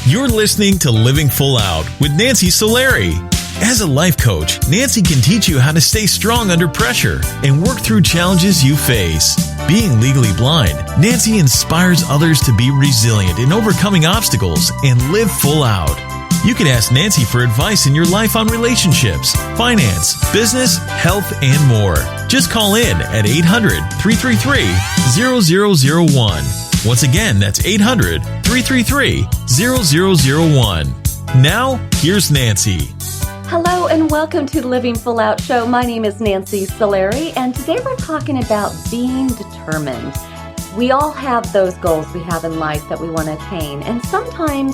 You're listening to Living Full Out with Nancy Solari. As a life coach, Nancy can teach you how to stay strong under pressure and work through challenges you face. Being legally blind, Nancy inspires others to be resilient in overcoming obstacles and live full out. You can ask Nancy for advice in your life on relationships, finance, business, health, and more. Just call in at 800-333-0001. Once again, that's 800-333-0001. Now, here's Nancy. Hello and welcome to the Living Full Out Show. My name is Nancy Solari, and today we're talking about being determined. We all have those goals we have in life that we want to attain, and sometimes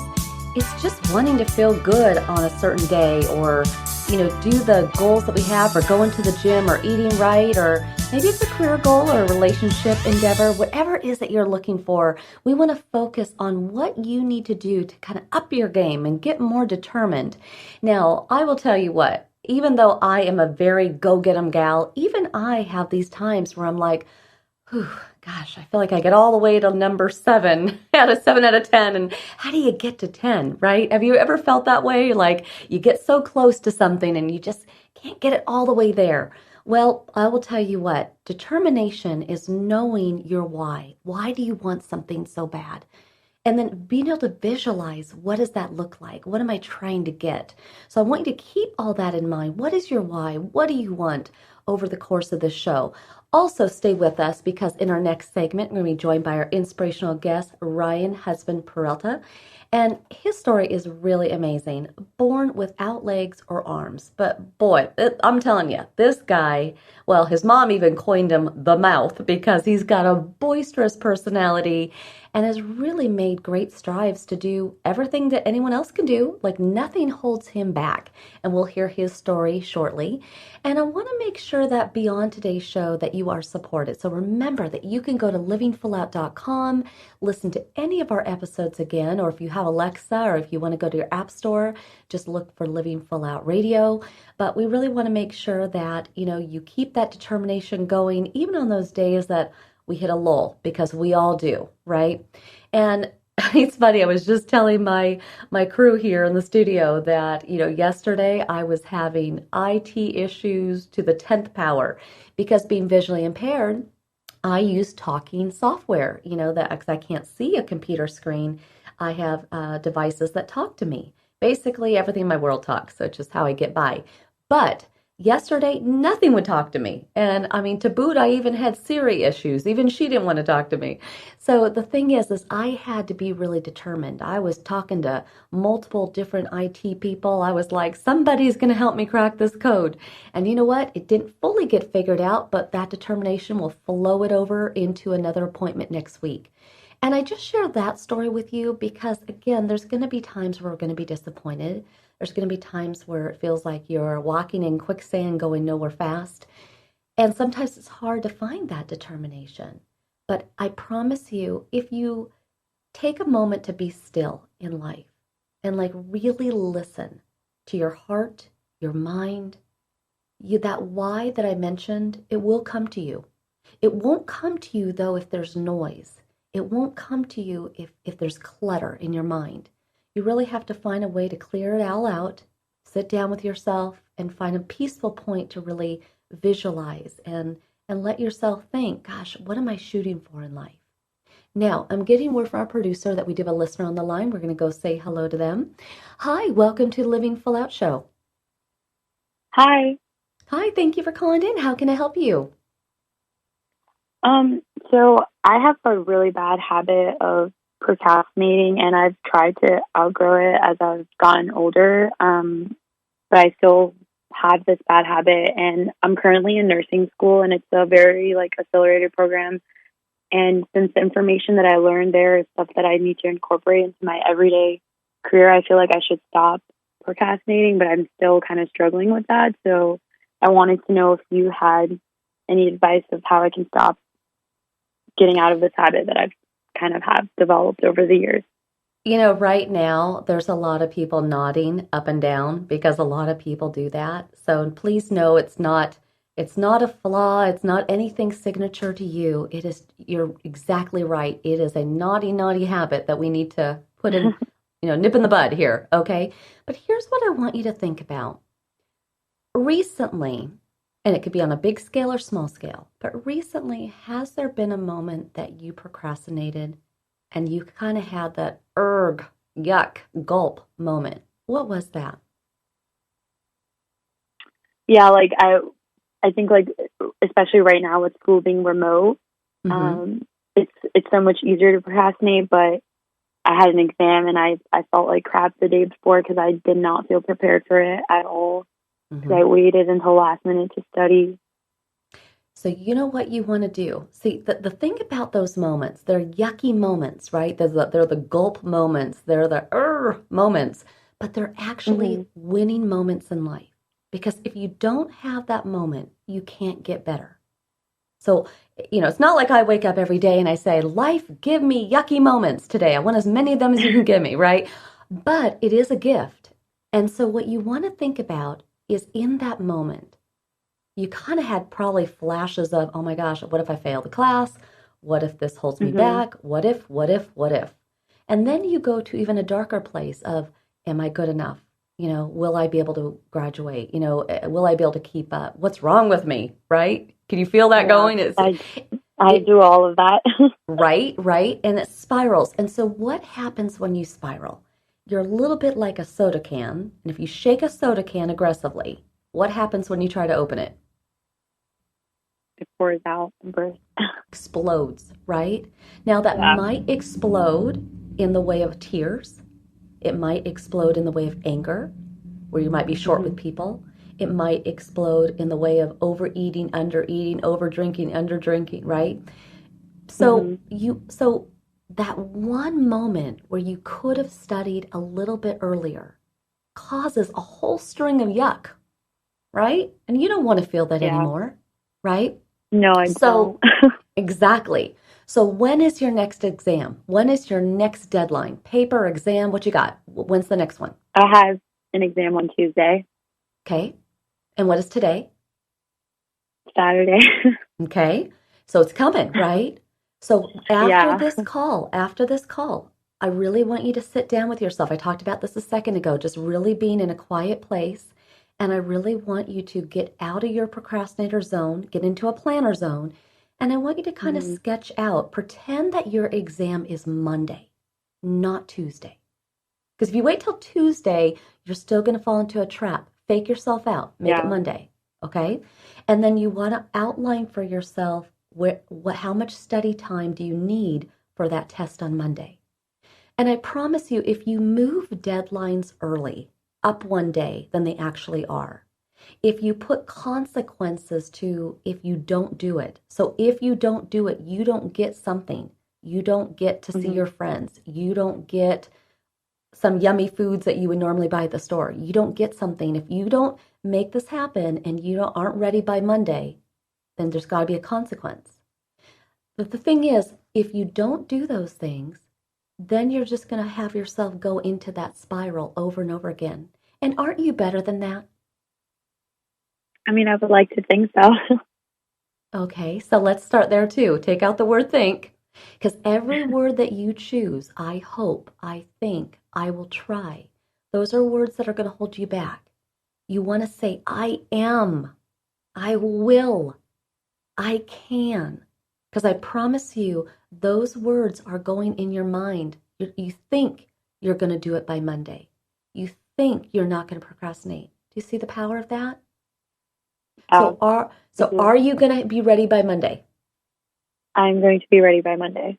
it's just wanting to feel good on a certain day, or do the goals that we have, or going to the gym, or eating right, or maybe it's a career goal or a relationship endeavor. Whatever it is that you're looking for, we want to focus on what you need to do to kind of up your game and get more determined. Now, I will tell you what, even though I am a very go-get-em gal, even I have these times where I'm like, whew, gosh, I feel like I get all the way to number 7 out of 10. And how do you get to 10, right? Have you ever felt that way? Like you get so close to something and you just can't get it all the way there. Well, I will tell you what, determination is knowing your why. Why do you want something so bad? And then being able to visualize, what does that look like? What am I trying to get? So I want you to keep all that in mind. What is your why? What do you want over the course of this show? Also, stay with us because in our next segment, we're going to be joined by our inspirational guest, Ryan-hudson-peralta. And his story is really amazing. Born without legs or arms. But boy, I'm telling you, this guy, well, his mom even coined him the mouth because he's got a boisterous personality and has really made great strides to do everything that anyone else can do. Like nothing holds him back. And we'll hear his story shortly. And I want to make sure that beyond today's show that you are supported. So remember that you can go to livingfullout.com, listen to any of our episodes again, or if you have Alexa or if you want to go to your app store, just look for Living Full Out Radio. But we really want to make sure that, you keep that determination going, even on those days that we hit a lull, because we all do, right? And it's funny, I was just telling my crew here in the studio that, yesterday I was having IT issues to the 10th power because being visually impaired, I use talking software, that because I can't see a computer screen, I have devices that talk to me. Basically, everything in my world talks, so it's just how I get by. But yesterday, nothing would talk to me. And to boot, I even had Siri issues. Even she didn't want to talk to me. So the thing is I had to be really determined. I was talking to multiple different IT people. I was like, somebody's going to help me crack this code. And you know what? It didn't fully get figured out, but that determination will flow it over into another appointment next week. And I just shared that story with you because, again, there's going to be times where we're going to be disappointed. There's going to be times where it feels like you're walking in quicksand going nowhere fast. And sometimes it's hard to find that determination. But I promise you, if you take a moment to be still in life and really listen to your heart, your mind, that why that I mentioned, it will come to you. It won't come to you, though, if there's noise. It won't come to you if there's clutter in your mind. You really have to find a way to clear it all out, sit down with yourself, and find a peaceful point to really visualize and let yourself think, gosh, what am I shooting for in life? Now, I'm getting word from our producer that we do have a listener on the line. We're going to go say hello to them. Hi, welcome to the Living Full Out Show. Hi. Hi, thank you for calling in. How can I help you? So I have a really bad habit of procrastinating, and I've tried to outgrow it as I've gotten older, but I still have this bad habit, and I'm currently in nursing school, and it's a very accelerated program, and since the information that I learned there is stuff that I need to incorporate into my everyday career, I feel like I should stop procrastinating, but I'm still kind of struggling with that, so I wanted to know if you had any advice of how I can stop getting out of this habit that I've kind of have developed over the years. Right now, there's a lot of people nodding up and down because a lot of people do that. So please know it's not a flaw. It's not anything signature to you. You're exactly right. It is a naughty habit that we need to put nip in the bud here, okay? But here's what I want you to think about. Recently, and it could be on a big scale or small scale, but recently, has there been a moment that you procrastinated and you kind of had that yuck, gulp moment? What was that? Yeah, like I think like especially right now with school being remote, it's so much easier to procrastinate. But I had an exam and I felt like crap the day before because I did not feel prepared for it at all. Because I waited until last minute to study. So you know what you want to do. See, the thing about those moments, they're yucky moments, right? They're the gulp moments. They're the moments, but they're actually winning moments in life. Because if you don't have that moment, you can't get better. So, it's not like I wake up every day and I say, life, give me yucky moments today. I want as many of them as you can give me, right? But it is a gift. And so what you want to think about is in that moment, you kind of had probably flashes of, oh my gosh, what if I fail the class? What if this holds me back? What if? And then you go to even a darker place of, am I good enough? Will I be able to graduate? Will I be able to keep up? What's wrong with me? Right? Can you feel that going? I do all of that. Right. And it spirals. And so what happens when you spiral? You're a little bit like a soda can. And if you shake a soda can aggressively, what happens when you try to open it? It pours out and bursts. Explodes, right? Now that might explode in the way of tears. It might explode in the way of anger, where you might be short with people. It might explode in the way of overeating, undereating, overdrinking, underdrinking, right? So so that one moment where you could have studied a little bit earlier causes a whole string of yuck, right? And you don't want to feel that anymore, right? No, I don't. Exactly. So when is your next exam? When is your next deadline? Paper, exam, what you got? When's the next one? I have an exam on Tuesday. Okay. And what is today? Saturday. Okay. So it's coming, right? So after this call, I really want you to sit down with yourself. I talked about this a second ago, just really being in a quiet place. And I really want you to get out of your procrastinator zone, get into a planner zone. And I want you to kind of sketch out, pretend that your exam is Monday, not Tuesday. Because if you wait till Tuesday, you're still going to fall into a trap. Fake yourself out. Make it Monday, okay? And then you want to outline for yourself how much study time do you need for that test on Monday. And I promise you, if you move deadlines early, up one day than they actually are, if you put consequences to if you don't do it. So if you don't do it, you don't get something. You don't get to see your friends. You don't get some yummy foods that you would normally buy at the store. You don't get something. If you don't make this happen and you aren't ready by Monday, then there's got to be a consequence. But the thing is, if you don't do those things, then you're just going to have yourself go into that spiral over and over again. And aren't you better than that? I mean, I would like to think so. Okay, so let's start there too. Take out the word think, because every word that you choose, I hope, I think, I will try, those are words that are going to hold you back. You want to say, I am, I will, I can, because I promise you, those words are going in your mind. You think you're going to do it by Monday. You think you're not going to procrastinate. Do you see the power of that? So are you going to be ready by Monday? I'm going to be ready by Monday.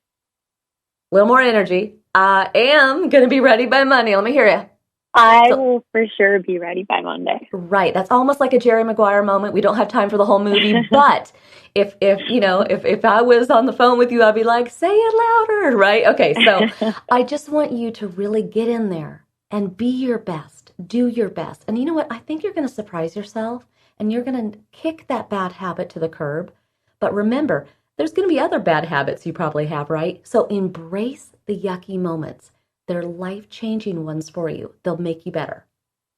A little more energy. I am going to be ready by Monday. Let me hear you. I will for sure be ready by Monday. Right. That's almost like a Jerry Maguire moment. We don't have time for the whole movie, but if I was on the phone with you, I'd be like, say it louder, right? Okay. So I just want you to really get in there and be your best, do your best. And you know what? I think you're going to surprise yourself and you're going to kick that bad habit to the curb. But remember, there's going to be other bad habits you probably have, right? So embrace the yucky moments. They're life-changing ones for you. They'll make you better.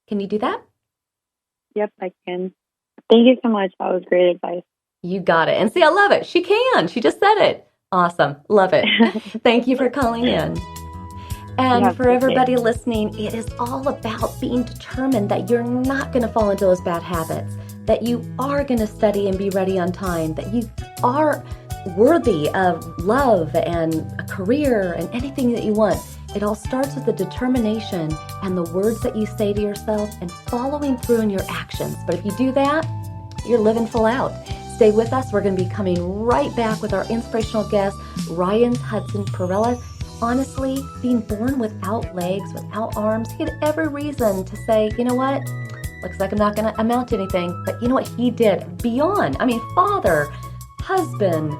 Can you do that? Yep, I can. Thank you so much. That was great advice. You got it. And see, I love it. She can. She just said it. Awesome. Love it. Thank you for calling in. And for everybody listening, it is all about being determined that you're not going to fall into those bad habits, that you are going to study and be ready on time, that you are worthy of love and a career and anything that you want. It all starts with the determination and the words that you say to yourself and following through in your actions. But if you do that, you're living full out. Stay with us. We're going to be coming right back with our inspirational guest, Ryan Hudson-Peralta. Honestly, being born without legs, without arms, he had every reason to say, you know what, looks like I'm not going to amount to anything. But you know what he did? Beyond, father, husband,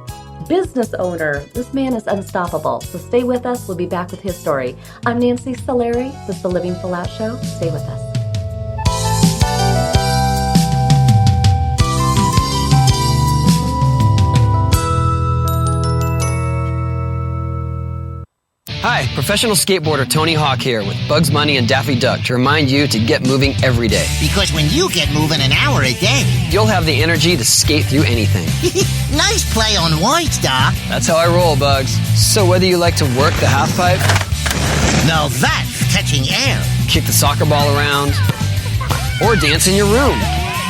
business owner. This man is unstoppable. So stay with us. We'll be back with his story. I'm Nancy Solari. This is the Living Full Out Show. Stay with us. Hi, professional skateboarder Tony Hawk here with Bugs Bunny and Daffy Duck to remind you to get moving every day. Because when you get moving an hour a day, you'll have the energy to skate through anything. Nice play on words, Doc. That's how I roll, Bugs. So whether you like to work the half pipe, now that's catching air, kick the soccer ball around, or dance in your room,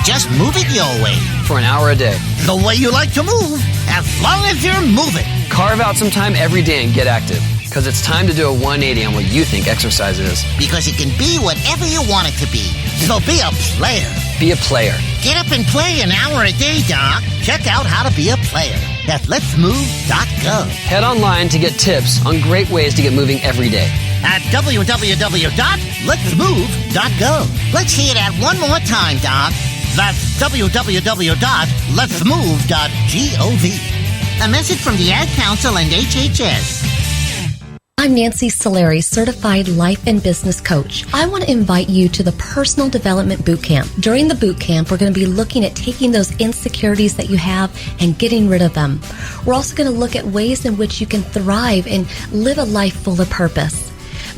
just move it your way. For an hour a day. The way you like to move, as long as you're moving. Carve out some time every day and get active. Because it's time to do a 180 on what you think exercise is. Because it can be whatever you want it to be. So be a player. Be a player. Get up and play an hour a day, Doc. Check out how to be a player at letsmove.gov. Head online to get tips on great ways to get moving every day. At www.letsmove.gov. Let's hear that one more time, Doc. That's www.letsmove.gov. A message from the Ad Council and HHS. I'm Nancy Solari, certified life and business coach. I want to invite you to the Personal Development Bootcamp. During the bootcamp, we're going to be looking at taking those insecurities that you have and getting rid of them. We're also going to look at ways in which you can thrive and live a life full of purpose.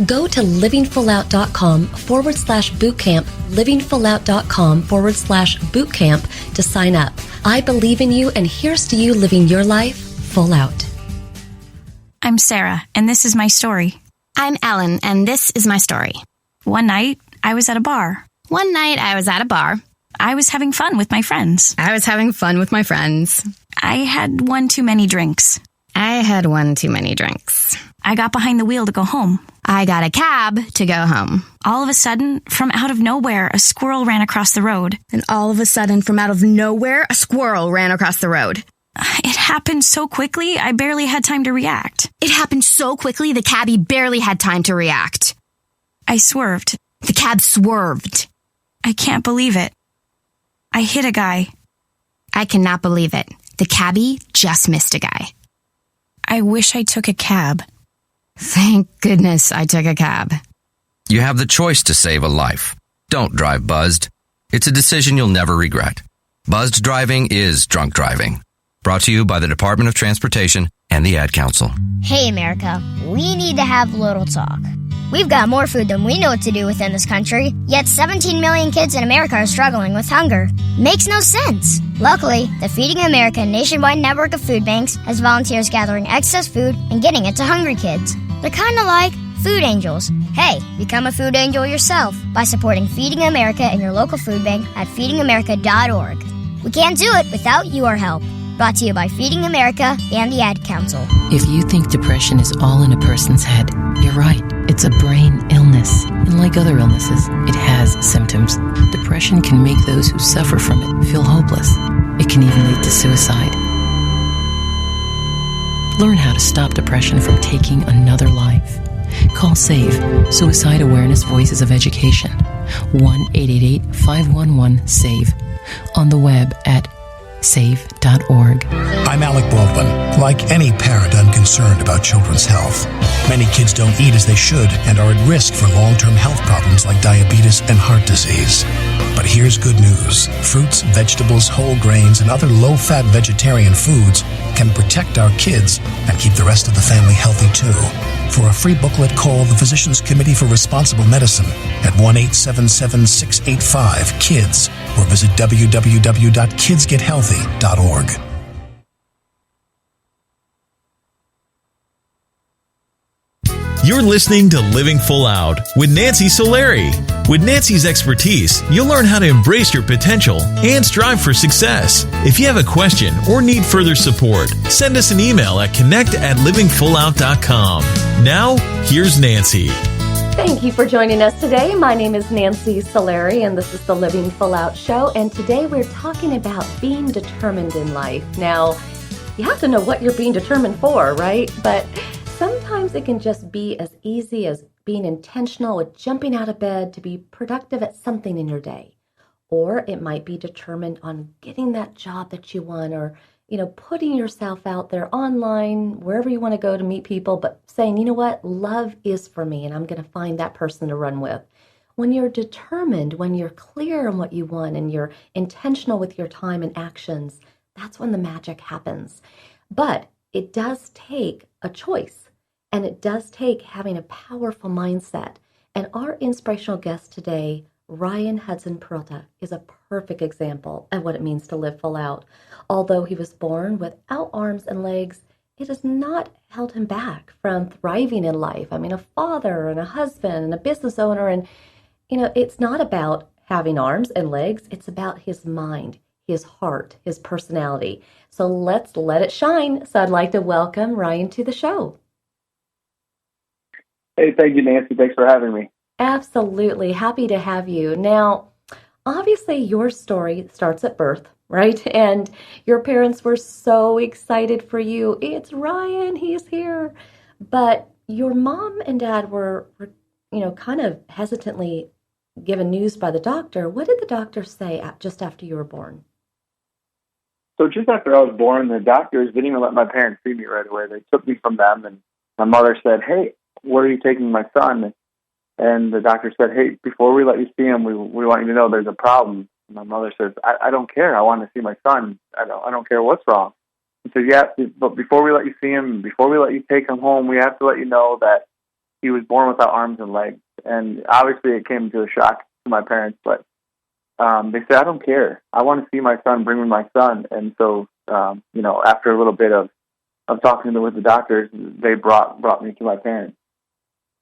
Go to livingfullout.com/bootcamp, livingfullout.com/bootcamp to sign up. I believe in you, and here's to you living your life full out. I'm Sarah, and this is my story. I'm Ellen, and this is my story. One night, I was at a bar. I was having fun with my friends. I had one too many drinks. I got behind the wheel to go home. I got a cab to go home. All of a sudden, from out of nowhere, a squirrel ran across the road. It happened so quickly, I barely had time to react. The cabbie barely had time to react. I swerved. The cab swerved. I can't believe it. I hit a guy. I cannot believe it. The cabbie just missed a guy. I wish I took a cab. Thank goodness I took a cab. You have the choice to save a life. Don't drive buzzed. It's a decision you'll never regret. Buzzed driving is drunk driving. Brought to you by the Department of Transportation and the Ad Council. Hey, America, we need to have a little talk. We've got more food than we know what to do with in this country, yet 17 million kids in America are struggling with hunger. Makes no sense. Luckily, the Feeding America nationwide network of food banks has volunteers gathering excess food and getting it to hungry kids. They're kind of like food angels. Hey, become a food angel yourself by supporting Feeding America in your local food bank at feedingamerica.org. We can't do it without your help. Brought to you by Feeding America and the Ad Council. If you think depression is all in a person's head, you're right. It's a brain illness. And like other illnesses, it has symptoms. Depression can make those who suffer from it feel hopeless. It can even lead to suicide. Learn how to stop depression from taking another life. Call SAVE, Suicide Awareness Voices of Education, 1-888-511-SAVE, on the web at save.org. I'm Alec Baldwin. Like any parent, I'm concerned about children's health. Many kids don't eat as they should and are at risk for long-term health problems like diabetes and heart disease. But here's good news. Fruits, vegetables, whole grains, and other low-fat vegetarian foods can protect our kids and keep the rest of the family healthy too. For a free booklet, call the Physicians Committee for Responsible Medicine at 1-877-685-KIDS or visit www.kidsgethealthy.org. You're listening to Living Full Out with Nancy Solari. With Nancy's expertise, you'll learn how to embrace your potential and strive for success. If you have a question or need further support, send us an email at connect@livingfullout.com. Now, here's Nancy. Thank you for joining us today. My name is Nancy Solari, and this is the Living Full Out Show. And today we're talking about being determined in life. Now, you have to know what you're being determined for, right? But sometimes it can just be as easy as being intentional with jumping out of bed to be productive at something in your day. Or it might be determined on getting that job that you want, or, putting yourself out there online, wherever you want to go to meet people, but saying, you know what, love is for me, and I'm going to find that person to run with. When you're determined, when you're clear on what you want, and you're intentional with your time and actions, that's when the magic happens. But it does take a choice. And it does take having a powerful mindset. And our inspirational guest today, Ryan Hudson-Peralta, is a perfect example of what it means to live full out. Although he was born without arms and legs, it has not held him back from thriving in life. I mean, a father and a husband and a business owner. And, it's not about having arms and legs. It's about his mind, his heart, his personality. So let's let it shine. So I'd like to welcome Ryan to the show. Hey, thank you, Nancy. Thanks for having me. Absolutely. Happy to have you. Now, obviously, your story starts at birth, right? And your parents were so excited for you. It's Ryan. He's here. But your mom and dad were kind of hesitantly given news by the doctor. What did the doctor say just after you were born? So just after I was born, the doctors didn't even let my parents see me right away. They took me from them, and my mother said, hey, where are you taking my son? And the doctor said, hey, before we let you see him, we want you to know there's a problem. And my mother says, I don't care. I want to see my son. I don't care what's wrong. He said, yeah, but before we let you see him, before we let you take him home, we have to let you know that he was born without arms and legs. And obviously it came to a shock to my parents, but they said, I don't care. I want to see my son. Bring me my son. And so, after a little bit of talking with the doctors, they brought me to my parents.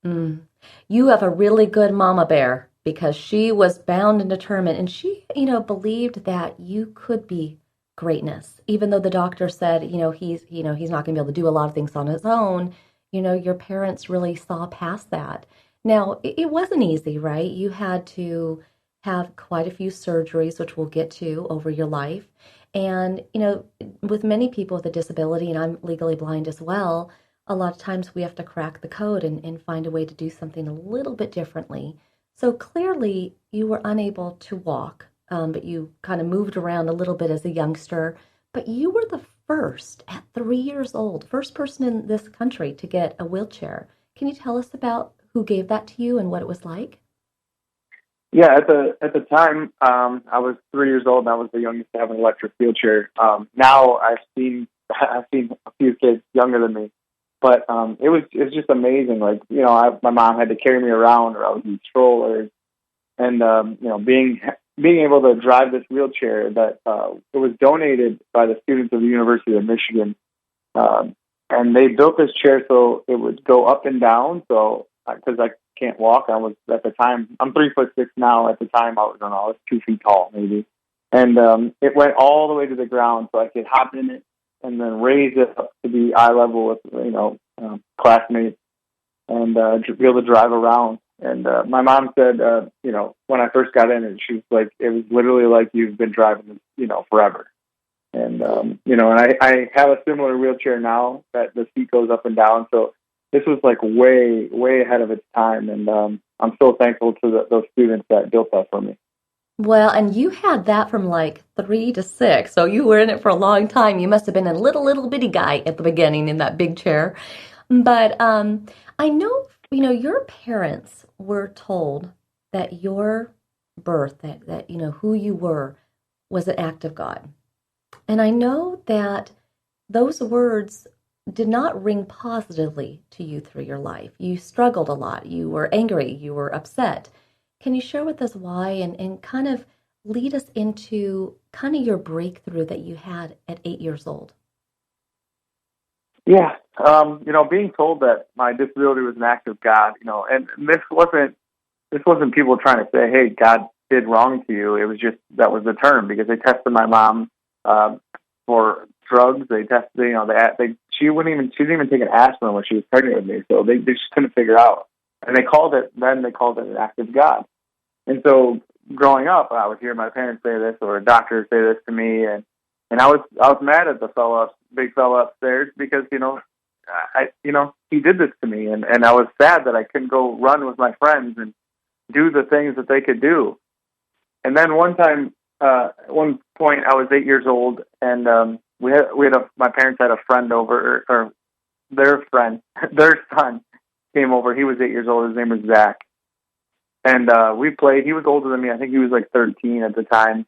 Mm. You have a really good mama bear, because she was bound and determined, and she, believed that you could be greatness, even though the doctor said, he's not going to be able to do a lot of things on his own. Your parents really saw past that. Now, it wasn't easy, right? You had to have quite a few surgeries, which we'll get to over your life. And, with many people with a disability, and I'm legally blind as well, a lot of times we have to crack the code and find a way to do something a little bit differently. So clearly you were unable to walk, but you kind of moved around a little bit as a youngster. But you were the first, at 3 years old, first person in this country to get a wheelchair. Can you tell us about who gave that to you and what it was like? Yeah, at the time, I was 3 years old, and I was the youngest to have an electric wheelchair. Now I've seen a few kids younger than me. But it was just amazing. Like, my mom had to carry me around, or I was in strollers, and being able to drive this wheelchair that it was donated by the students of the University of Michigan, and they built this chair so it would go up and down. So because I can't walk, I was at the time, I'm 3'6" now. At the time, I was 2 feet tall maybe, and it went all the way to the ground, so I could hop in it and then raise it up to be eye level with, classmates, and be able to drive around. And my mom said, when I first got in it, she was like, it was literally like you've been driving, forever. And, and I have a similar wheelchair now that the seat goes up and down. So this was like way, way ahead of its time. And I'm so thankful to those students that built that for me. Well, and you had that from like 3 to 6, so you were in it for a long time. You must have been a little bitty guy at the beginning in that big chair. But I know, your parents were told that your birth, that who you were, was an act of God. And I know that those words did not ring positively to you through your life. You struggled a lot. You were angry. You were upset. Can you share with us why, and kind of lead us into kind of your breakthrough that you had at 8 years old? Yeah. Being told that my disability was an act of God, and this wasn't people trying to say, hey, God did wrong to you. It was just, that was the term, because they tested my mom for drugs. They tested, she didn't even take an aspirin when she was pregnant with me. So they just couldn't figure out. And they called it an act of God. And so growing up, I would hear my parents say this, or a doctor say this to me. And I was mad at the big fella upstairs, because, he did this to me. And I was sad that I couldn't go run with my friends and do the things that they could do. And then one point, I was 8 years old, and my parents had a friend over, or their son came over. He was 8 years old. His name was Zach. And we played. He was older than me. I think he was like 13 at the time,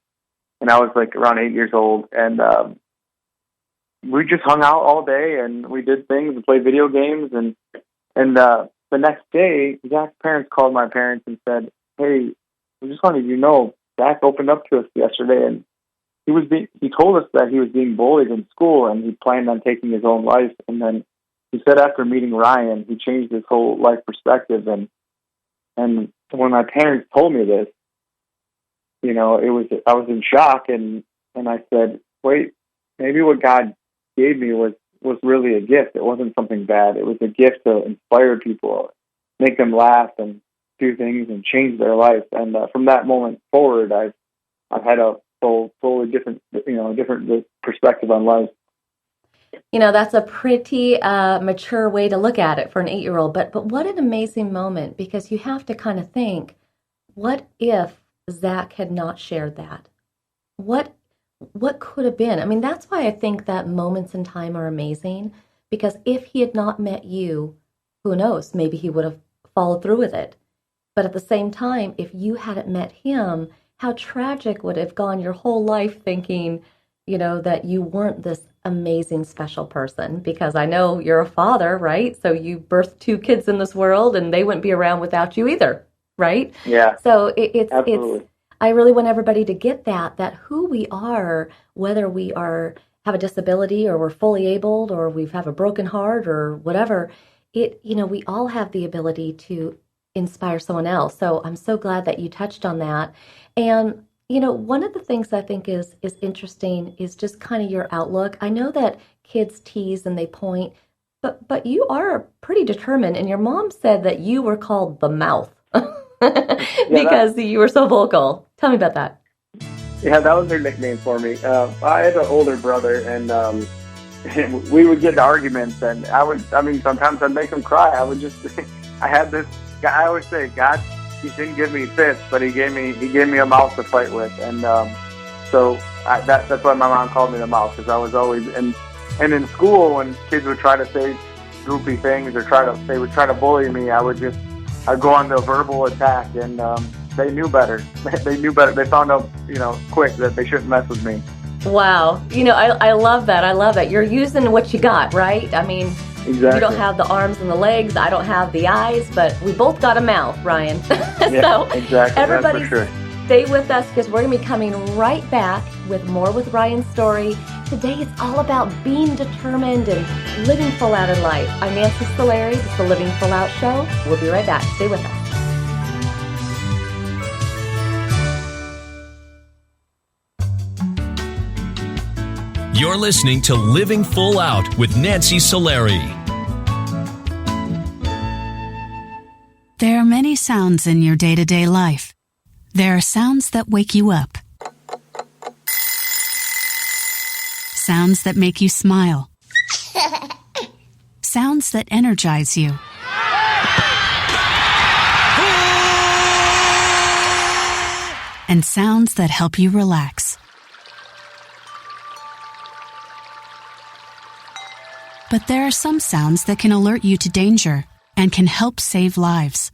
and I was like around 8 years old. And we just hung out all day, and we did things and played video games. And the next day, Zach's parents called my parents and said, "Hey, we just wanted you to know, Zach opened up to us yesterday, and he told us that he was being bullied in school, and he planned on taking his own life. And then he said after meeting Ryan, he changed his whole life perspective." And when my parents told me this, I was in shock, and I said, wait, maybe what God gave me was really a gift. It wasn't something bad. It was a gift to inspire people, make them laugh and do things and change their life. And from that moment forward, I've had a totally different perspective on life. That's a pretty mature way to look at it for an 8-year-old. But what an amazing moment, because you have to kind of think, what if Zach had not shared that? What could have been? I mean, that's why I think that moments in time are amazing, because if he had not met you, who knows, maybe he would have followed through with it. But at the same time, if you hadn't met him, how tragic would have gone your whole life thinking, that you weren't this amazing, special person. Because I know you're a father, right? So you birthed 2 kids in this world, and they wouldn't be around without you either, right? Yeah. So it's I really want everybody to get that who we are, whether we have a disability, or we're fully abled, or we have a broken heart, or whatever, we all have the ability to inspire someone else. So I'm so glad that you touched on that. And one of the things I think is interesting is just kind of your outlook. I know that kids tease and they point, but you are pretty determined. And your mom said that you were called the mouth because you were so vocal. Tell me about that. Yeah, that was her nickname for me. I had an older brother, and we would get into arguments, and sometimes I'd make him cry. I had this guy. I always say, God, he didn't give me fists, but he gave me a mouth to fight with. And so that's why my mom called me the mouth, because I was always, and in school, when kids would try to say goofy things, or they would try to bully me, I'd go on the verbal attack, and they knew better. They knew better. They found out, quick, that they shouldn't mess with me. Wow. I love that. I love that. You're using what you got, right? I mean, exactly. You don't have the arms and the legs. I don't have the eyes, but we both got a mouth, Ryan. Yeah, exactly. Everybody That's for sure. Stay with us, because we're going to be coming right back with more with Ryan's story. Today it's all about being determined and living full out in life. I'm Nancy Solari. It's the Living Full Out Show. We'll be right back. Stay with us. You're listening to Living Full Out with Nancy Solari. There are many sounds in your day-to-day life. There are sounds that wake you up. Sounds that make you smile. Sounds that energize you. And sounds that help you relax. But there are some sounds that can alert you to danger and can help save lives.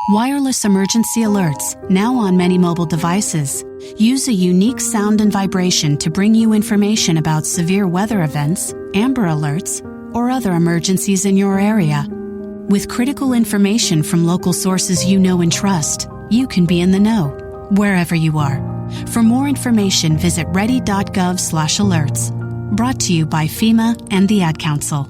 Wireless emergency alerts, now on many mobile devices, use a unique sound and vibration to bring you information about severe weather events, Amber Alerts, or other emergencies in your area. With critical information from local sources you know and trust, you can be in the know, wherever you are. For more information, visit ready.gov/alerts. Brought to you by FEMA and the Ad Council.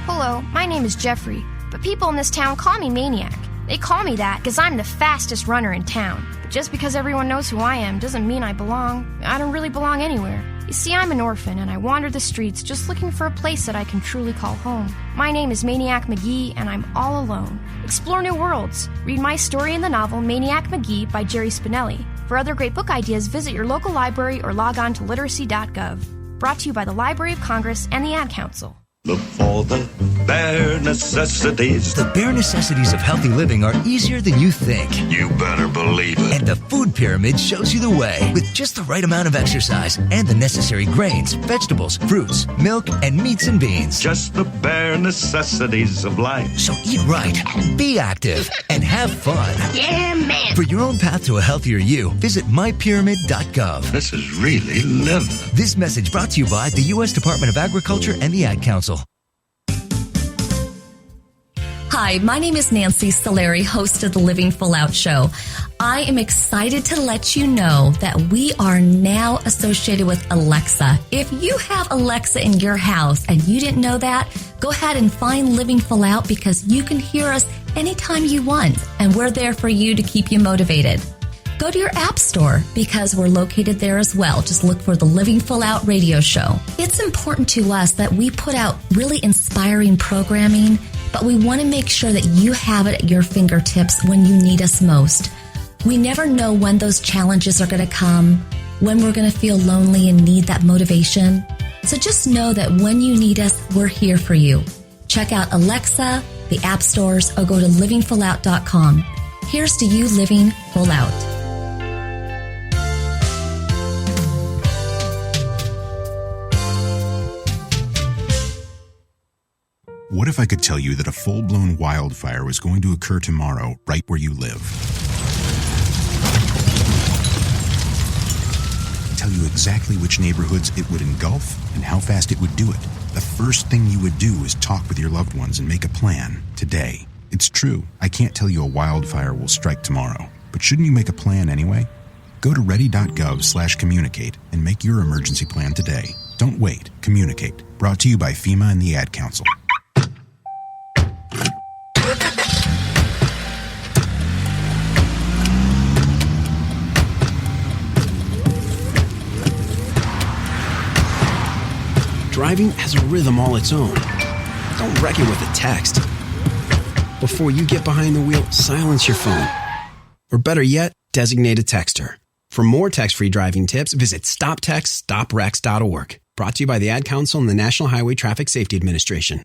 Hello, my name is Jeffrey, but people in this town call me Maniac. They call me that because I'm the fastest runner in town. But just because everyone knows who I am doesn't mean I belong. I don't really belong anywhere. You see, I'm an orphan, and I wander the streets just looking for a place that I can truly call home. My name is Maniac McGee, and I'm all alone. Explore new worlds. Read my story in the novel Maniac McGee by Jerry Spinelli. For other great book ideas, visit your local library or log on to literacy.gov. Brought to you by the Library of Congress and the Ad Council. Look for the bare necessities. The bare necessities of healthy living are easier than you think. You better believe it. And the food pyramid shows you the way. With just the right amount of exercise and the necessary grains, vegetables, fruits, milk, and meats and beans. Just the bare necessities of life. So eat right, be active, and have fun. Yeah, man. For your own path to a healthier you, visit mypyramid.gov. This is really living. This message brought to you by the U.S. Department of Agriculture and the Ad Council. Hi, my name is Nancy Solari, host of the Living Full Out Show. I am excited to let you know that we are now associated with Alexa. If you have Alexa in your house and you didn't know that, go ahead and find Living Full Out because you can hear us anytime you want, and we're there for you to keep you motivated. Go to your app store because we're located there as well. Just look for the Living Full Out radio show. It's important to us that we put out really inspiring programming, but we want to make sure that you have it at your fingertips when you need us most. We never know when those challenges are going to come, when we're going to feel lonely and need that motivation. So just know that when you need us, we're here for you. Check out Alexa, the app stores, or go to livingfullout.com. Here's to you living full out. What if I could tell you that a full-blown wildfire was going to occur tomorrow right where you live? Tell you exactly which neighborhoods it would engulf and how fast it would do it. The first thing you would do is talk with your loved ones and make a plan today. It's true, I can't tell you a wildfire will strike tomorrow, but shouldn't you make a plan anyway? Go to ready.gov/communicate and make your emergency plan today. Don't wait, communicate. Brought to you by FEMA and the Ad Council. Driving has a rhythm all its own. Don't wreck it with a text. Before you get behind the wheel, silence your phone. Or better yet, designate a texter. For more text-free driving tips, visit stoptextstoprex.org. Brought to you by the Ad Council and the National Highway Traffic Safety Administration.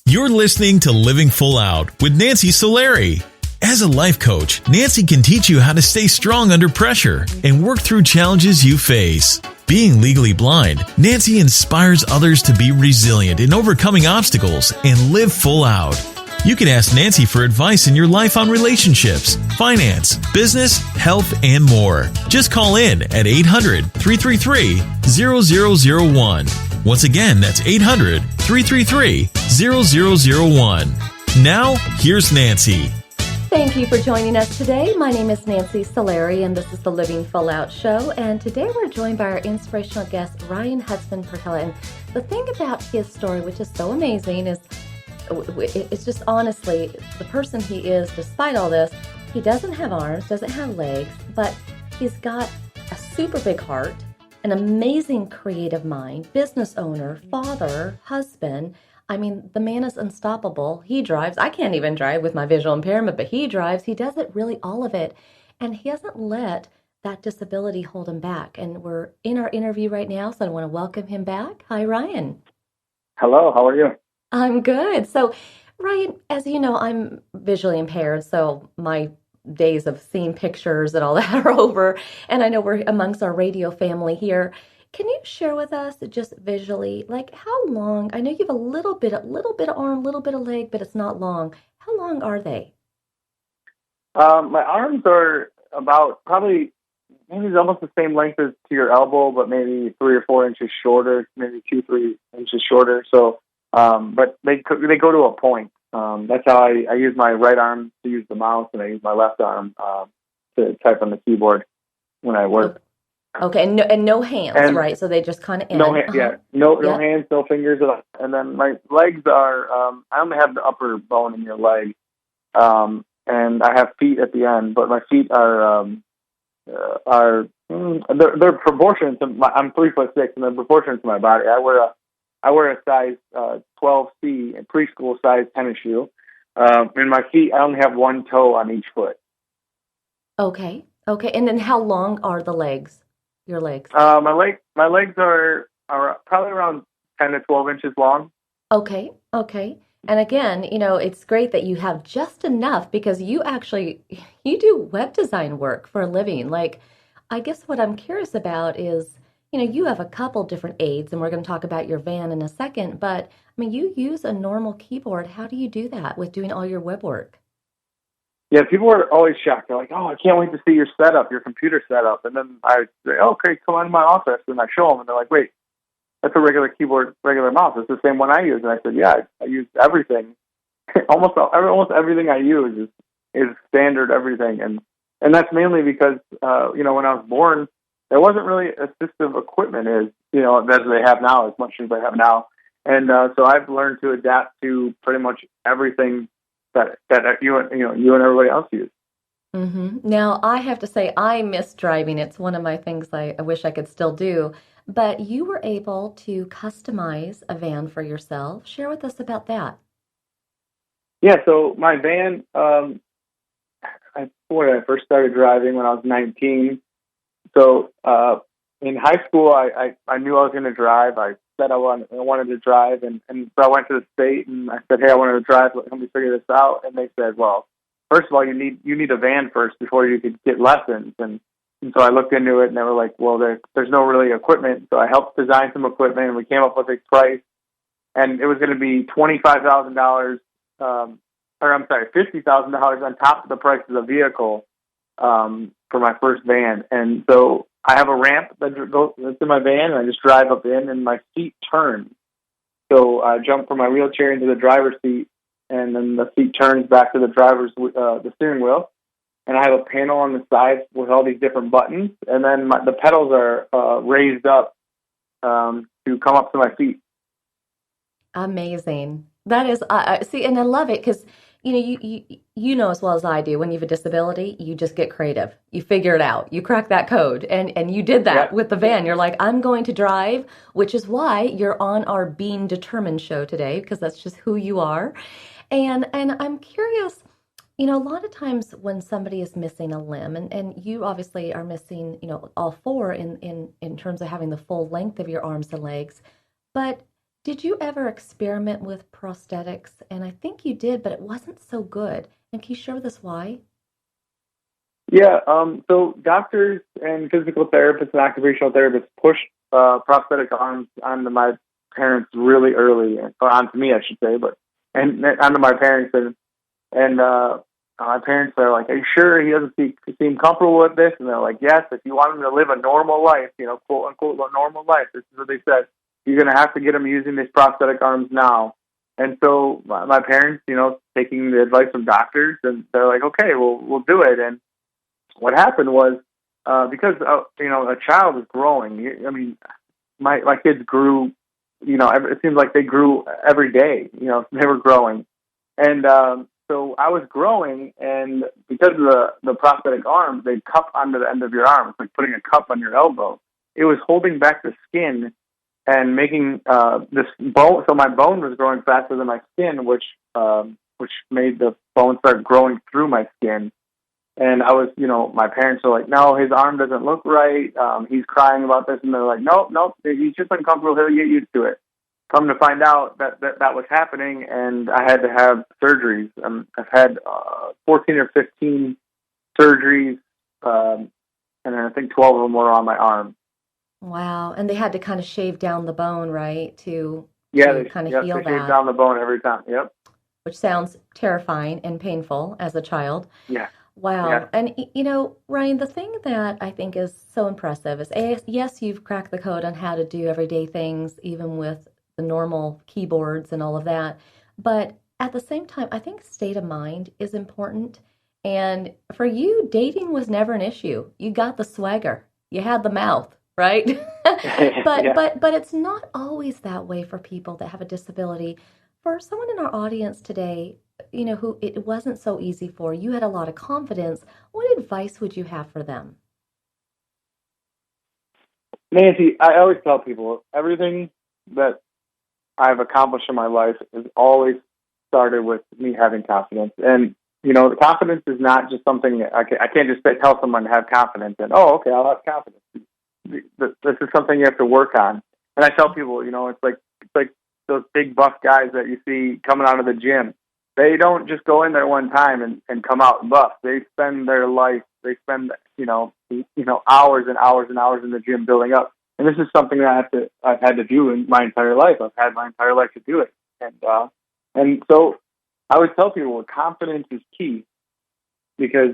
You're listening to Living Full Out with Nancy Solari. As a life coach, Nancy can teach you how to stay strong under pressure and work through challenges you face. Being legally blind, Nancy inspires others to be resilient in overcoming obstacles and live full out. You can ask Nancy for advice in your life on relationships, finance, business, health, and more. Just call in at 800-333-0001. Once again, that's 800-333-0001. Now, here's Nancy. Thank you for joining us today. My name is Nancy Solari, and this is the Living Full Out Show. And today we're joined by our inspirational guest, Ryan Hudson-Peralta. And the thing about his story, which is so amazing, is it's just honestly the person he is. Despite all this, he doesn't have arms, doesn't have legs, but he's got a super big heart, an amazing creative mind, business owner, father, husband. I mean, the man is unstoppable. He drives. I can't even drive with my visual impairment, but he drives. He does it, really all of it. And he hasn't let that disability hold him back. And we're in our interview right now, so I want to welcome him back. Hi, Ryan. Hello, how are you? I'm good. So, Ryan, as you know, I'm visually impaired, so my days of seeing pictures and all that are over. And I know we're amongst our radio family here. Can you share with us just visually, like how long? I know you have a little bit of arm, little bit of leg, but it's not long. How long are they? My arms are about probably maybe almost the same length as to your elbow, but maybe 3 or 4 inches shorter, maybe 2-3 inches shorter. So, but they go to a point. That's how I use my right arm to use the mouse, and I use my left arm to type on the keyboard when I work. Okay, and no hands, And right? So they just kind of end. no, no Yep. hands, no fingers at all. And then my legs are, I only have the upper bone in your leg, and I have feet at the end, but my feet they're proportionate to my. I'm 3'6", and they're proportionate to my body. I wear a size 12C, a preschool size tennis shoe. And my feet, I only have one toe on each foot. Okay. Okay. And then how long are the legs? Your legs? My legs are probably around 10 to 12 inches long. Okay. Okay. And again, it's great that you have just enough because you do web design work for a living. Like, I guess what I'm curious about is, you have a couple different aids, and we're going to talk about your van in a second, but I mean, you use a normal keyboard. How do you do that with doing all your web work? Yeah, people are always shocked. They're like, "Oh, I can't wait to see your setup, your computer setup." And then I say, "Oh, okay, come on to my office," and I show them, and they're like, "Wait, that's a regular keyboard, regular mouse. It's the same one I use." And I said, "Yeah, I use everything. almost everything I use is standard everything." And that's mainly because when I was born, there wasn't really assistive equipment as they have now, as much as they have now. And so I've learned to adapt to pretty much everything that you and everybody else use. Now, I have to say, I miss driving. It's one of my things I wish I could still do. But you were able to customize a van for yourself. Share with us about that. Yeah, so my van, when I first started driving when I was 19. So in high school, I knew I was going to drive. I said I wanted to drive, and so I went to the state and I said, "Hey, I wanted to drive. Let me figure this out." And they said, "Well, first of all, you need a van first before you could get lessons." And so I looked into it, and they were like, "Well, there's no really equipment." So I helped design some equipment, and we came up with a price, and it was going to be $25,000, or I'm sorry, $50,000 on top of the price of the vehicle for my first van. And so I have a ramp that's in my van, and I just drive up in, and my seat turns. So I jump from my wheelchair into the driver's seat, and then the seat turns back to the steering wheel. And I have a panel on the side with all these different buttons, and then the pedals are raised up to come up to my feet. Amazing. That is, see, and I love it because, you know as well as I do, when you have a disability, you just get creative. You figure it out. You crack that code. And you did that with the van. You're like, I'm going to drive, which is why you're on our Being Determined show today, because that's just who you are. And I'm curious, a lot of times when somebody is missing a limb, and you obviously are missing, all four in terms of having the full length of your arms and legs, but did you ever experiment with prosthetics? And I think you did, but it wasn't so good. And can you share with us why? Yeah, so doctors and physical therapists and occupational therapists pushed prosthetic arms onto my parents really early, or onto me, I should say, and onto my parents. And my parents are like, "Are you sure he doesn't seem comfortable with this?" And they're like, "Yes, if you want him to live a normal life, quote unquote, a normal life, this is what they said. You're going to have to get him using these prosthetic arms now." And so my parents, taking the advice from doctors, and they're like, "Okay, we'll do it." And what happened was, because a child is growing. I mean, my kids grew. It seems like they grew every day. They were growing, and so I was growing, and because of the prosthetic arms, they cup onto the end of your arm. It's like putting a cup on your elbow. It was holding back the skin and making this bone. So my bone was growing faster than my skin, which made the bone start growing through my skin. And I was, my parents were like, "No, his arm doesn't look right. He's crying about this." And they're like, Nope, he's just uncomfortable. He'll get used to it." Come to find out that was happening, and I had to have surgeries. I've had 14 or 15 surgeries, and I think 12 of them were on my arm. Wow. And they had to kind of shave down the bone, right, to kind of heal they that. shave down the bone every time. Yep. Which sounds terrifying and painful as a child. Yeah. Wow. Yeah. And, Ryan, the thing that I think is so impressive is, yes, you've cracked the code on how to do everyday things, even with the normal keyboards and all of that. But at the same time, I think state of mind is important. And for you, dating was never an issue. You got the swagger. you had the mouth, right? But it's not always that way for people that have a disability. For someone in our audience today, who it wasn't so easy for, you had a lot of confidence. What advice would you have for them? Nancy, I always tell people everything that I've accomplished in my life has always started with me having confidence. And, the confidence is not just something I can't just tell someone to have confidence and, oh, okay, I'll have confidence. This is something you have to work on. And I tell people, it's like those big buff guys that you see coming out of the gym. They don't just go in there one time and come out buff. They spend their life, hours and hours and hours in the gym building up. And this is something that I've had to do in my entire life. I've had my entire life to do it. And so I always tell people confidence is key because,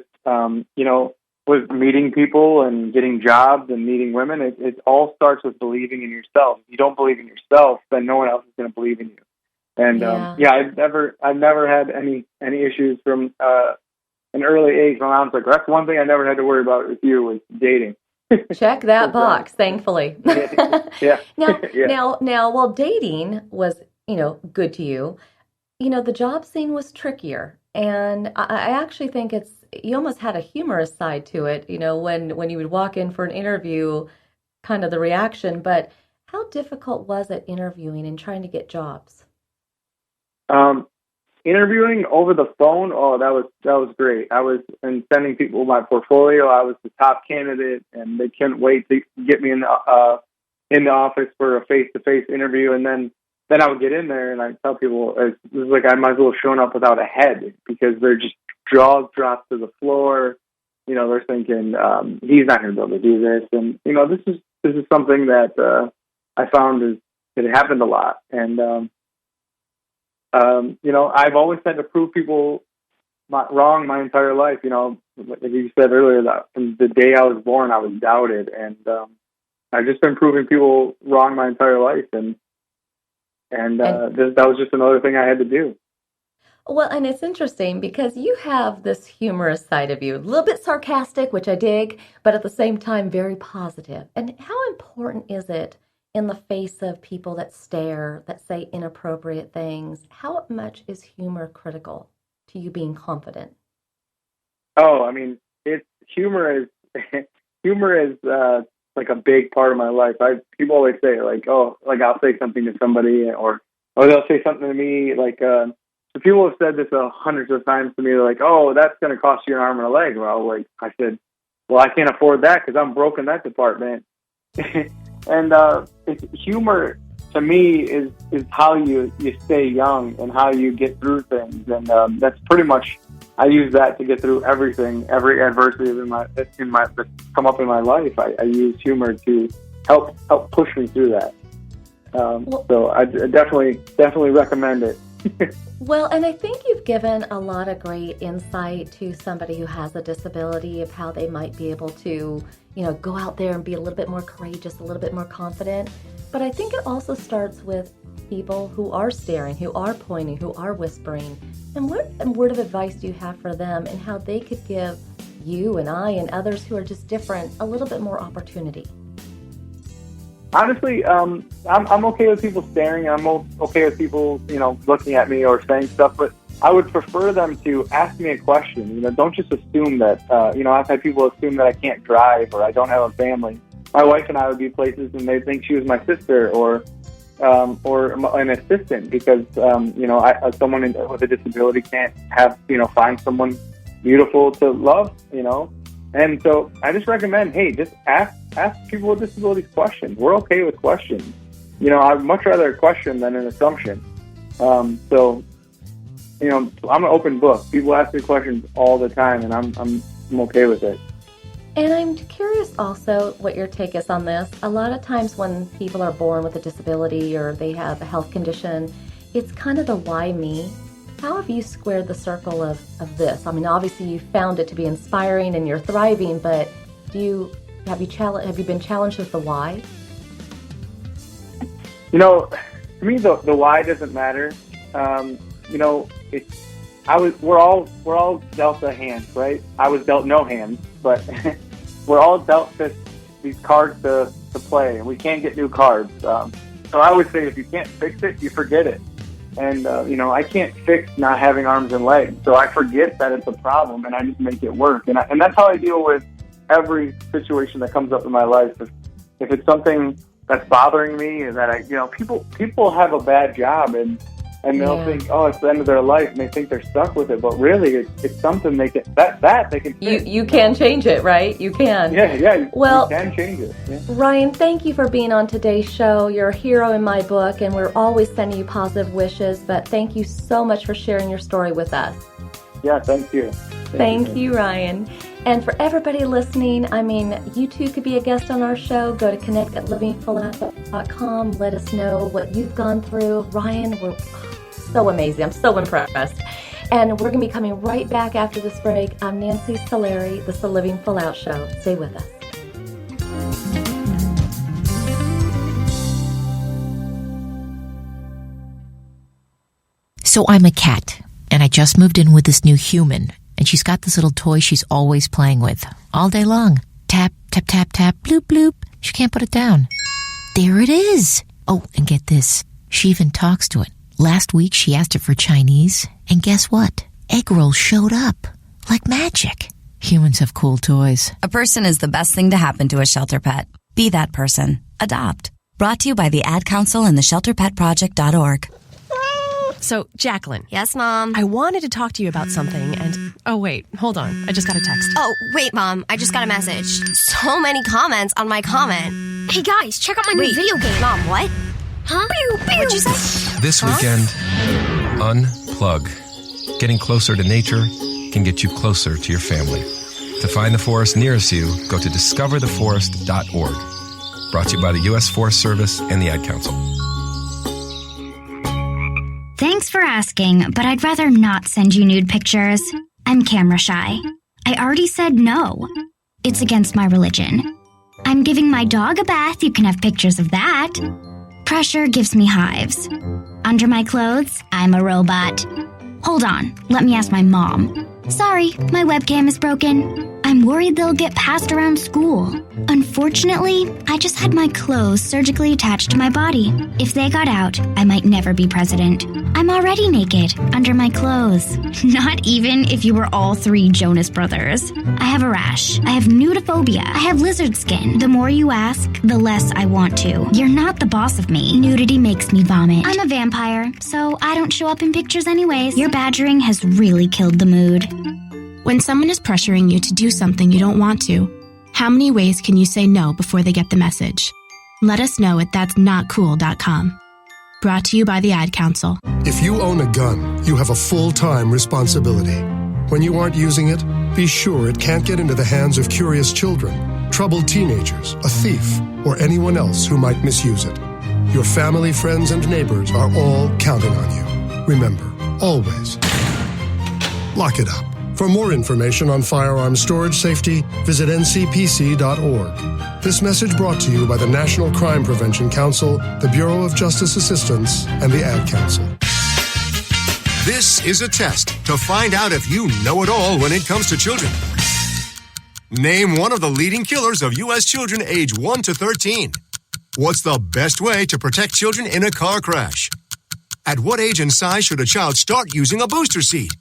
with meeting people and getting jobs and meeting women, it all starts with believing in yourself. If you don't believe in yourself, then no one else is going to believe in you. And I've never had any issues from an early age. My mom's like, that's one thing I never had to worry about with you was dating. Check that box, thankfully. Yeah. Now, while dating was, good to you, the job scene was trickier. And I actually think you almost had a humorous side to it, when you would walk in for an interview, kind of the reaction. But how difficult was it interviewing and trying to get jobs? Interviewing over the phone, that was great. I was sending people my portfolio. I was the top candidate, and they couldn't wait to get me in the office for a face-to-face interview. And then I would get in there, and I tell people it was like I might as well have shown up without a head because they're just jaws dropped to the floor. They're thinking he's not going to be able to do this, and this is something that I found it happened a lot, and I've always had to prove people wrong my entire life. Like you said earlier, that from the day I was born, I was doubted, and I've just been proving people wrong my entire life, and that was just another thing I had to do. Well, and it's interesting because you have this humorous side of you, a little bit sarcastic, which I dig, but at the same time, very positive. And how important is it in the face of people that stare, that say inappropriate things? How much is humor critical to you being confident? Oh, I mean, humor is like a big part of my life. People always say I'll say something to somebody or they'll say something to me so people have said this hundreds of times to me. They're like, oh, that's going to cost you an arm and a leg. Well, I said, well, I can't afford that because I'm broke in that department. And humor to me is how you stay young and how you get through things, and that's pretty much I use that to get through everything, every adversity that's come up in my life. I use humor to help push me through that. So I definitely recommend it. Well, and I think you've given a lot of great insight to somebody who has a disability of how they might be able to, go out there and be a little bit more courageous, a little bit more confident. But I think it also starts with people who are staring, who are pointing, who are whispering. And what word of advice do you have for them and how they could give you and I and others who are just different a little bit more opportunity? Honestly, I'm okay with people staring. I'm okay with people, looking at me or saying stuff. But I would prefer them to ask me a question. Don't just assume that. I've had people assume that I can't drive or I don't have a family. My wife and I would be places and they think she was my sister or an assistant because someone with a disability can't find someone beautiful to love. And so I just recommend, hey, just ask people with disabilities questions. We're okay with questions. I'd much rather a question than an assumption. I'm an open book. People ask me questions all the time, and I'm okay with it. And I'm curious also what your take is on this. A lot of times when people are born with a disability or they have a health condition, it's kind of the why me. How have you squared the circle of this? I mean, obviously you found it to be inspiring and you're thriving, but have you been challenged with the why? To me, the why doesn't matter. We're all dealt a hand, right? I was dealt no hands, but we're all dealt this these cards to play, and we can't get new cards. So I always say, if you can't fix it, you forget it. And, I can't fix not having arms and legs. So I forget that it's a problem, and I just make it work. And that's how I deal with every situation that comes up in my life. If it's something that's bothering me, and that people have a bad job, and they'll think, oh, it's the end of their life, and they think they're stuck with it. But really, it's something they can they can fix. You can change it, right? You can. Yeah. Well, you can change it. Yeah. Ryan, thank you for being on today's show. You're a hero in my book, and we're always sending you positive wishes. But thank you so much for sharing your story with us. Yeah, thank you. Thank you, Ryan. And for everybody listening, you too could be a guest on our show. Go to connect@livingfullout.com. Let us know what you've gone through. Ryan, we're so amazing. I'm so impressed. And we're going to be coming right back after this break. I'm Nancy Solari. This is the Living Full Out Show. Stay with us. So I'm a cat, and I just moved in with this new human. And she's got this little toy she's always playing with, all day long. Tap, tap, tap, tap, bloop, bloop. She can't put it down. There it is. Oh, and get this. She even talks to it. Last week, she asked it for Chinese, and guess what? Egg rolls showed up. Like magic. Humans have cool toys. A person is the best thing to happen to a shelter pet. Be that person. Adopt. Brought to you by the Ad Council and the ShelterPetProject.org. So, Jacqueline. Yes, Mom? I wanted to talk to you about something, and... Oh, wait. Hold on. I just got a text. Oh, wait, Mom. I just got a message. So many comments on my comment. Hey, guys, check out my new video game. Mom, what? Huh? What'd you say? This weekend, unplug. Getting closer to nature can get you closer to your family. To find the forest nearest you, go to discovertheforest.org. Brought to you by the U.S. Forest Service and the Ad Council. Thanks for asking, but I'd rather not send you nude pictures. I'm camera shy. I already said no. It's against my religion. I'm giving my dog a bath. You can have pictures of that. Pressure gives me hives. Under my clothes, I'm a robot. Hold on, let me ask my mom. Sorry, my webcam is broken. I'm worried they'll get passed around school. Unfortunately, I just had my clothes surgically attached to my body. If they got out, I might never be president. I'm already naked, under my clothes. Not even if you were all three Jonas Brothers. I have a rash. I have nudophobia. I have lizard skin. The more you ask, the less I want to. You're not the boss of me. Nudity makes me vomit. I'm a vampire, so I don't show up in pictures anyways. Your badgering has really killed the mood. When someone is pressuring you to do something you don't want to, how many ways can you say no before they get the message? Let us know at that'snotcool.com. Brought to you by the Ad Council. If you own a gun, you have a full-time responsibility. When you aren't using it, be sure it can't get into the hands of curious children, troubled teenagers, a thief, or anyone else who might misuse it. Your family, friends, and neighbors are all counting on you. Remember, always, lock it up. For more information on firearm storage safety, visit ncpc.org. This message brought to you by the National Crime Prevention Council, the Bureau of Justice Assistance, and the Ad Council. This is a test to find out if you know it all when it comes to children. Name one of the leading killers of U.S. children age 1 to 13. What's the best way to protect children in a car crash? At what age and size should a child start using a booster seat?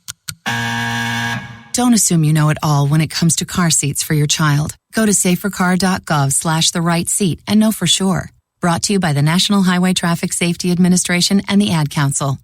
Don't assume you know it all when it comes to car seats for your child. Go to safercar.gov/the-right-seat and know for sure. Brought to you by the National Highway Traffic Safety Administration and the Ad Council.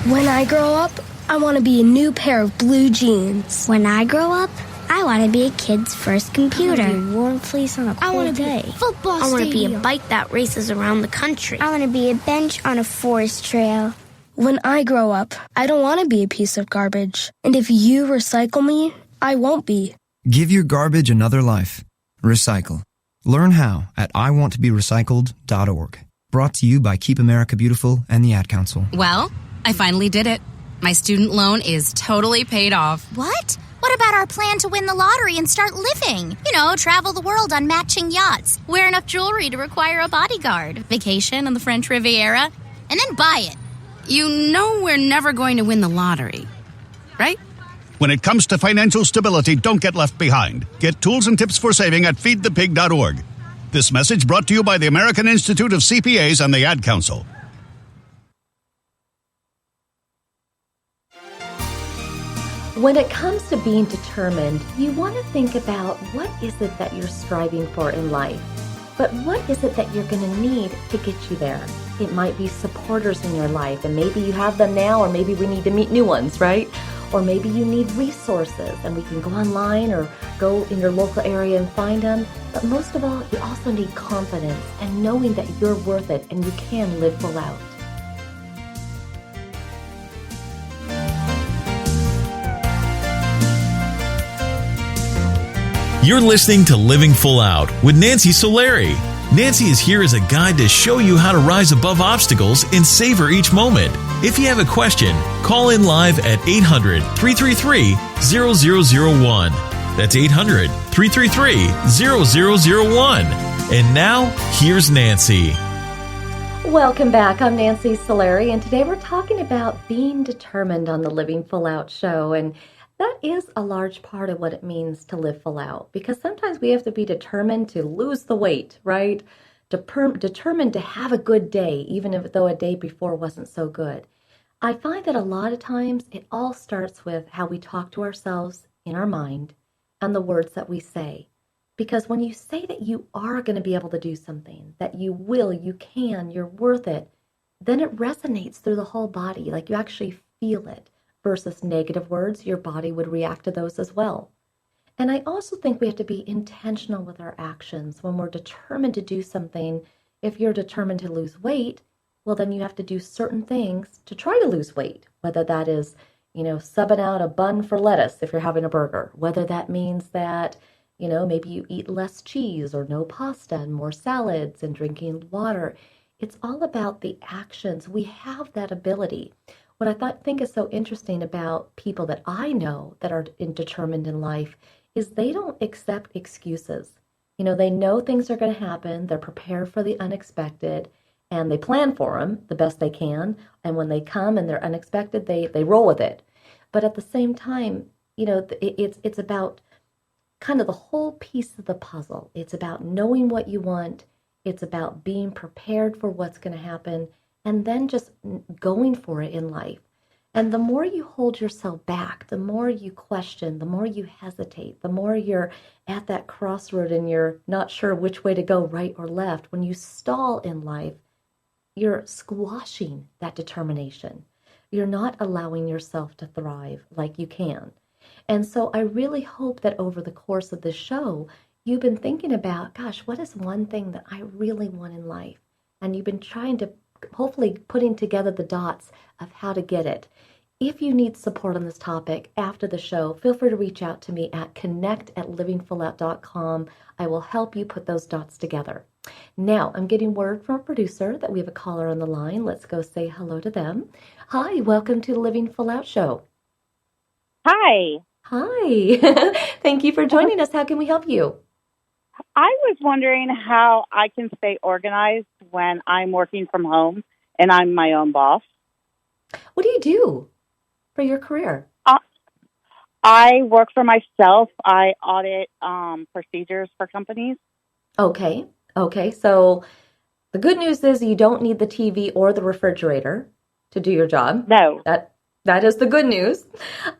When I grow up, I want to be a new pair of blue jeans. When I grow up, I want to be a kid's first computer. I want to be a warm fleece on a cold day. Football I want to be a stadium. bike that races around the country. I want to be a bench on a forest trail. When I grow up, I don't want to be a piece of garbage. And if you recycle me, I won't be. Give your garbage another life. Recycle. Learn how at iwanttoberecycled.org. Brought to you by Keep America Beautiful and the Ad Council. Well, I finally did it. My student loan is totally paid off. What? What about our plan to win the lottery and start living? You know, travel the world on matching yachts, wear enough jewelry to require a bodyguard, vacation on the French Riviera, and then buy it. You know we're never going to win the lottery, right? When it comes to financial stability, don't get left behind. Get tools and tips for saving at feedthepig.org. This message brought to you by the American Institute of CPAs and the Ad Council. When it comes to being determined, you want to think about what is it that you're striving for in life, but what is it that you're going to need to get you there? It might be supporters in your life, and maybe you have them now, or maybe we need to meet new ones, right? Or maybe you need resources, and we can go online or go in your local area and find them. But most of all, you also need confidence and knowing that you're worth it and you can live full out. You're listening to Living Full Out with Nancy Solari. Nancy is here as a guide to show you how to rise above obstacles and savor each moment. If you have a question, call in live at 800-333-0001. That's 800-333-0001. And now, here's Nancy. Welcome back. I'm Nancy Solari, and today we're talking about being determined on the Living Full Out show. And that is a large part of what it means to live full out, because sometimes we have to be determined to lose the weight, right? Determined to have a good day, even though a day before wasn't so good. I find that a lot of times it all starts with how we talk to ourselves in our mind and the words that we say. Because when you say that you are going to be able to do something, that you will, you can, you're worth it, then it resonates through the whole body, like you actually feel it. Versus negative words, your body would react to those as well. And I also think we have to be intentional with our actions. When we're determined to do something, if you're determined to lose weight, well, then you have to do certain things to try to lose weight, whether that is, subbing out a bun for lettuce if you're having a burger, whether that means that, maybe you eat less cheese or no pasta and more salads and drinking water. It's all about the actions. We have that ability. What I think is so interesting about people that I know that are determined in life is they don't accept excuses. They know things are going to happen. They're prepared for the unexpected, and they plan for them the best they can. And when they come and they're unexpected, they roll with it. But at the same time, it's about kind of the whole piece of the puzzle. It's about knowing what you want. It's about being prepared for what's going to happen, and then just going for it in life. And the more you hold yourself back, the more you question, the more you hesitate, the more you're at that crossroad and you're not sure which way to go, right or left. When you stall in life, you're squashing that determination. You're not allowing yourself to thrive like you can. And so I really hope that over the course of this show, you've been thinking about, gosh, what is one thing that I really want in life? And you've been trying to hopefully putting together the dots of how to get it. If you need support on this topic after the show, feel free to reach out to me at connect@livingfullout.com. I will help you put those dots together. Now, I'm getting word from a producer that we have a caller on the line. Let's go say hello to them. Hi, welcome to the Living Full Out show. Hi. Hi. Thank you for joining us. How can we help you? I was wondering how I can stay organized when I'm working from home and I'm my own boss. What do you do for your career? I work for myself. I audit procedures for companies. Okay. So the good news is you don't need the TV or the refrigerator to do your job. No. That is the good news.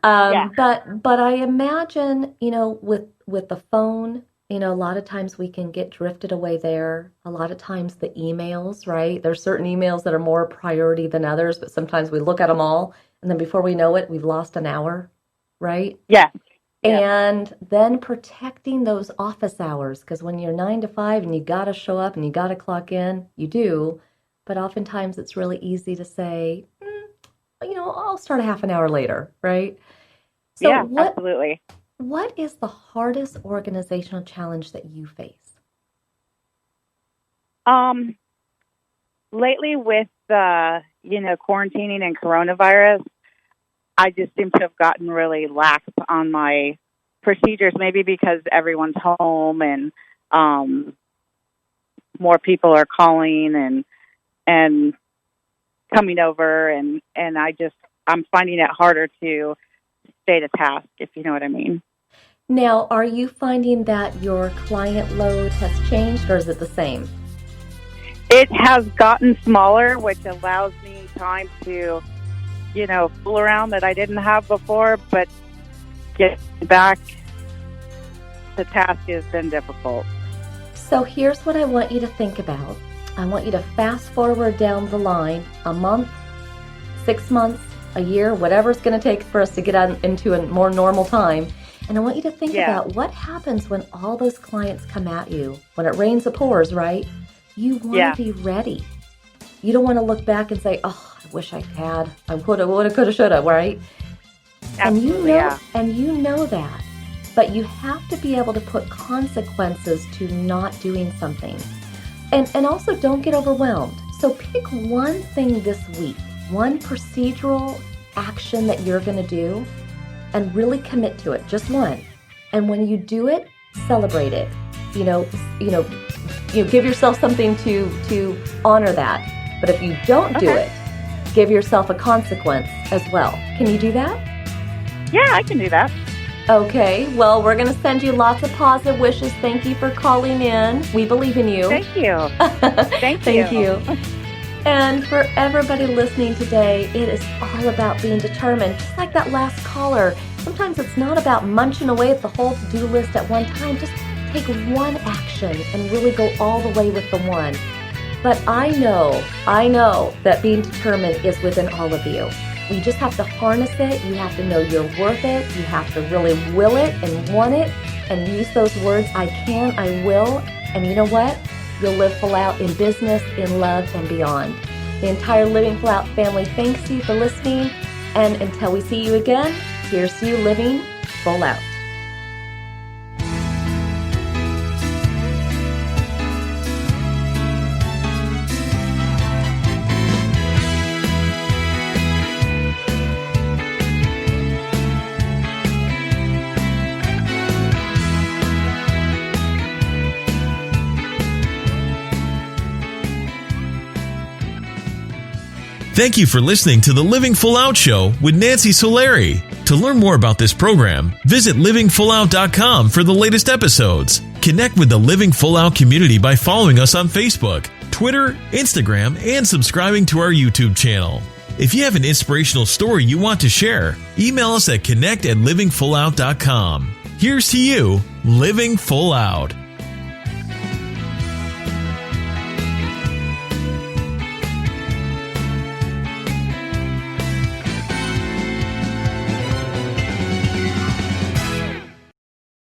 Yeah. But I imagine, with the phone, a lot of times we can get drifted away there. A lot of times the emails, right? There's certain emails that are more priority than others, but sometimes we look at them all, and then before we know it, we've lost an hour, right? Yeah. And then protecting those office hours, because when you're 9 to 5 and you got to show up and you got to clock in, you do. But oftentimes it's really easy to say, I'll start a half an hour later, right? So yeah, absolutely. What is the hardest organizational challenge that you face? Lately with quarantining and coronavirus, I just seem to have gotten really lax on my procedures, maybe because everyone's home and more people are calling and coming over, and I'm finding it harder to stay to task, if you know what I mean. Now, are you finding that your client load has changed, or is it the same? It has gotten smaller, which allows me time to, fool around that I didn't have before, but getting back to task has been difficult. So here's what I want you to think about. I want you to fast forward down the line a month, 6 months, a year, whatever it's going to take for us to get out into a more normal time. And I want you to think about what happens when all those clients come at you. When it rains, it pours, right? You want to be ready. You don't want to look back and say, oh, I wish I had. I woulda, coulda, shoulda, right? Absolutely, and you know that. But you have to be able to put consequences to not doing something. And also don't get overwhelmed. So pick one thing this week, one procedural action that you're going to do, and really commit to it, just one. And when you do it, celebrate it. Give yourself something to honor that. But if you don't do it, give yourself a consequence as well. Can you do that? Yeah, I can do that. Okay, well, we're going to send you lots of positive wishes. Thank you for calling in. We believe in you. Thank you. Thank you. And for everybody listening today, it is all about being determined. Just like that last caller, sometimes it's not about munching away at the whole to-do list at one time. Just take one action and really go all the way with the one. But I know that being determined is within all of you. You just have to harness it. You have to know you're worth it. You have to really will it and want it and use those words, I can, I will. And you know what? You'll live full out in business, in love, and beyond. The entire Living Full Out family thanks you for listening. And until we see you again, here's to you living full out. Thank you for listening to the Living Full Out Show with Nancy Solari. To learn more about this program, visit livingfullout.com for the latest episodes. Connect with the Living Full Out community by following us on Facebook, Twitter, Instagram, and subscribing to our YouTube channel. If you have an inspirational story you want to share, email us at connect@livingfullout.com. Here's to you, living full out.